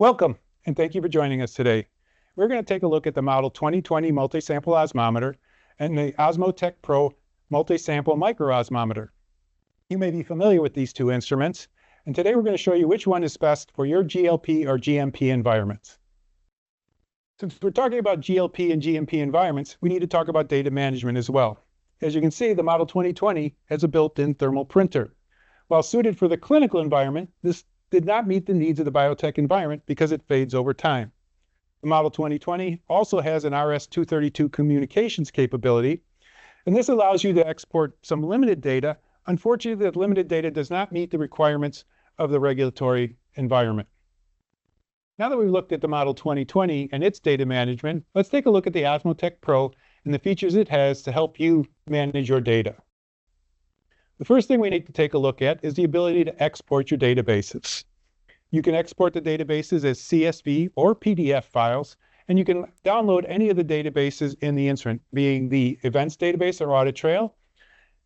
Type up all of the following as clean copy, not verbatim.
Welcome, and thank you for joining us today. We're going to take a look at the Model 2020 multi-sample osmometer and the OsmoTECH PRO multi-sample micro-osmometer. You may be familiar with these two instruments, and today we're going to show you which one is best for your GLP or GMP environments. Since we're talking about GLP and GMP environments, we need to talk about data management as well. As you can see, the Model 2020 has a built-in thermal printer. While suited for the clinical environment, this did not meet the needs of the biotech environment because it fades over time. The Model 2020 also has an RS-232 communications capability, and this allows you to export some limited data. Unfortunately, that limited data does not meet the requirements of the regulatory environment. Now that we've looked at the Model 2020 and its data management, let's take a look at the OsmoTECH PRO and the features it has to help you manage your data. The first thing we need to take a look at is the ability to export your databases. You can export the databases as CSV or PDF files, and you can download any of the databases in the instrument, being the events database or Audit Trail,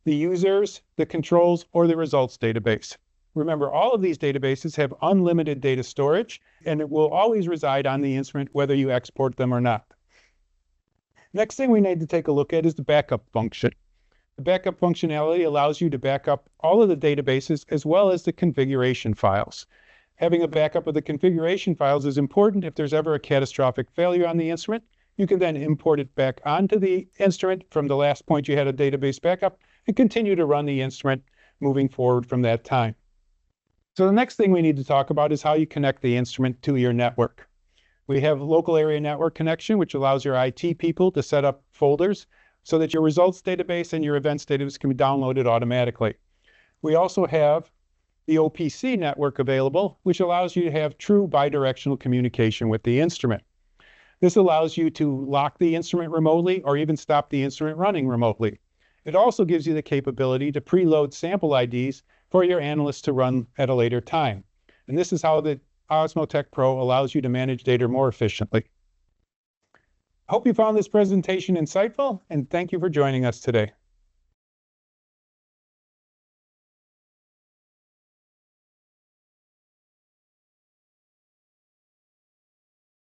the users, the controls, or the results database. Remember, all of these databases have unlimited data storage, and it will always reside on the instrument whether you export them or not. Next thing we need to take a look at is the backup function. The backup functionality allows you to back up all of the databases as well as the configuration files. Having a backup of the configuration files is important if there's ever a catastrophic failure on the instrument. You can then import it back onto the instrument from the last point you had a database backup and continue to run the instrument moving forward from that time. So the next thing we need to talk about is how you connect the instrument to your network. We have local area network connection, which allows your IT people to set up folders so that your results database and your events database can be downloaded automatically. We also have the OPC network available, which allows you to have true bidirectional communication with the instrument. This allows you to lock the instrument remotely or even stop the instrument running remotely. It also gives you the capability to preload sample IDs for your analysts to run at a later time. And this is how the OsmoTECH PRO allows you to manage data more efficiently. I hope you found this presentation insightful, and thank you for joining us today.